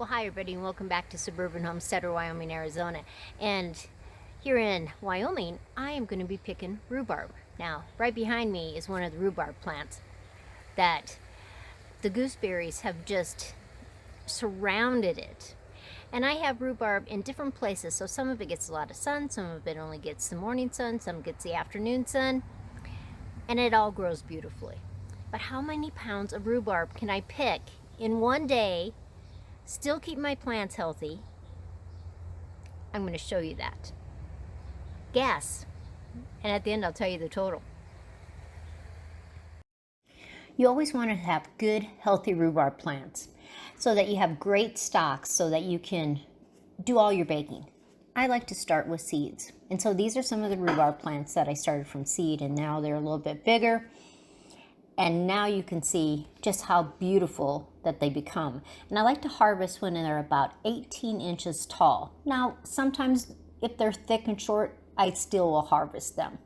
Well, hi everybody and welcome back to Suburban Homesteader, Wyoming, Arizona. And here in Wyoming, I am going to be picking rhubarb. Now, right behind me is one of the rhubarb plants that the gooseberries have just surrounded it. And I have rhubarb in different places, so some of it gets a lot of sun, some of it only gets the morning sun, some gets the afternoon sun, and it all grows beautifully. But how many pounds of rhubarb can I pick in one day, still keep my plants healthy? I'm going to show you that. Guess. And at the end, I'll tell you the total. You always want to have good, healthy rhubarb plants so that you have great stocks so that you can do all your baking. I like to start with seeds. And so these are some of the rhubarb plants that I started from seed, and now they're a little bit bigger. And now you can see just how beautiful that they become. And I like to harvest when they're about 18 inches tall. Now, sometimes if they're thick and short, I still will harvest them.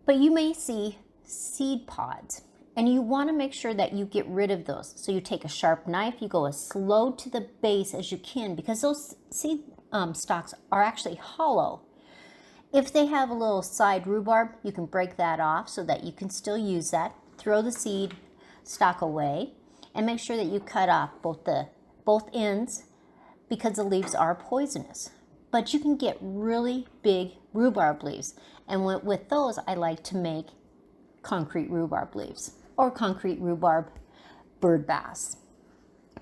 But you may see seed pods, and you want to make sure that you get rid of those. So you take a sharp knife, you go as slow to the base as you can, because those seed stalks are actually hollow. If they have a little side rhubarb, you can break that off so that you can still use that. Throw the seed stalk away and make sure that you cut off both ends, because the leaves are poisonous. But you can get really big rhubarb leaves, and with those I like to make concrete rhubarb leaves or concrete rhubarb bird baths.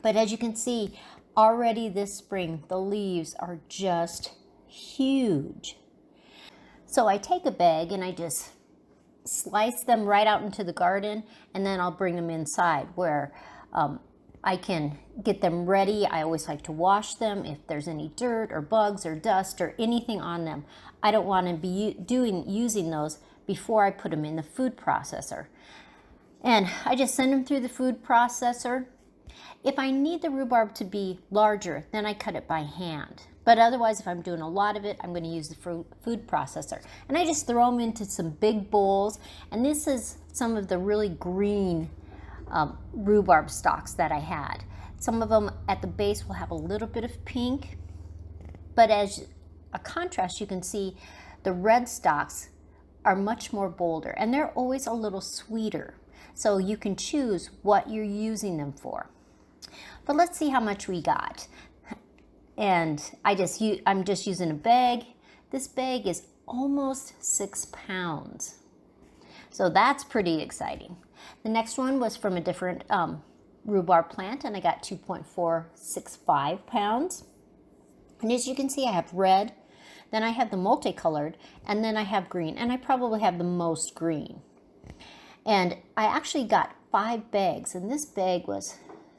But as you can see, already this spring the leaves are just huge. So I take a bag and I just slice them right out into the garden, and then I'll bring them inside where I can get them ready. I always like to wash them if there's any dirt or bugs or dust or anything on them. I don't want to be using those before I put them in the food processor. And I just send them through the food processor. If I need the rhubarb to be larger, then I cut it by hand. But otherwise, if I'm doing a lot of it, I'm going to use the food processor. And I just throw them into some big bowls. And this is some of the really green rhubarb stalks that I had. Some of them at the base will have a little bit of pink. But as a contrast, you can see the red stalks are much more bolder. And they're always a little sweeter. So you can choose what you're using them for. But let's see how much we got. And I'm just using a bag. This bag is almost 6 pounds. So that's pretty exciting. The next one was from a different rhubarb plant, and I got 2.465 pounds. And as you can see, I have red, then I have the multicolored, and then I have green, and I probably have the most green. And I actually got 5 bags, and this bag was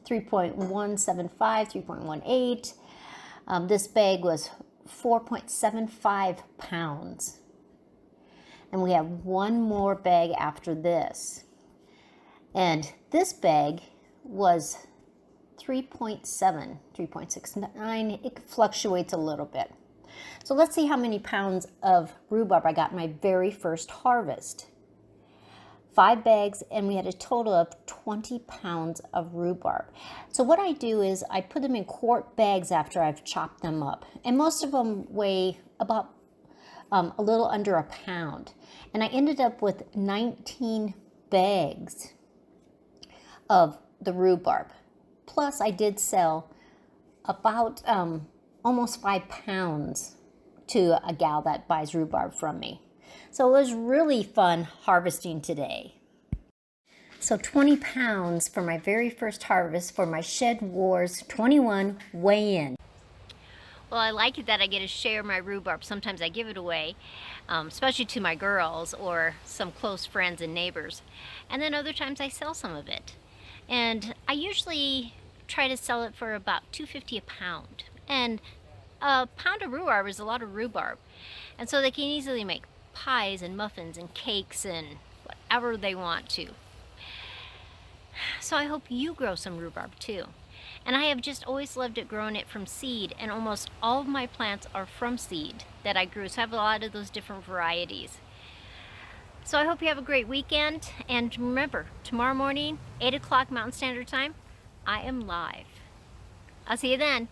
3.175, 3.18. This bag was 4.75 pounds. And we have one more bag after this. And this bag was 3.7, 3.69. It fluctuates a little bit. So let's see how many pounds of rhubarb I got in my very first harvest. 5 bags, and we had a total of 20 pounds of rhubarb. So what I do is I put them in quart bags after I've chopped them up. And most of them weigh about a little under a pound. And I ended up with 19 bags of the rhubarb. Plus I did sell about almost 5 pounds to a gal that buys rhubarb from me. So it was really fun harvesting today. So 20 pounds for my very first harvest for my Shedwars 21 weigh-in. Well, I like it that I get to share my rhubarb. Sometimes I give it away, especially to my girls or some close friends and neighbors. And then other times I sell some of it. And I usually try to sell it for about $2.50 a pound. And a pound of rhubarb is a lot of rhubarb. And so they can easily make pies and muffins and cakes and whatever they want to. So I hope you grow some rhubarb too. And I have just always loved it, growing it from seed, and almost all of my plants are from seed that I grew. So I have a lot of those different varieties. So I hope you have a great weekend, and remember, tomorrow morning, 8 o'clock Mountain Standard Time, I am live. I'll see you then.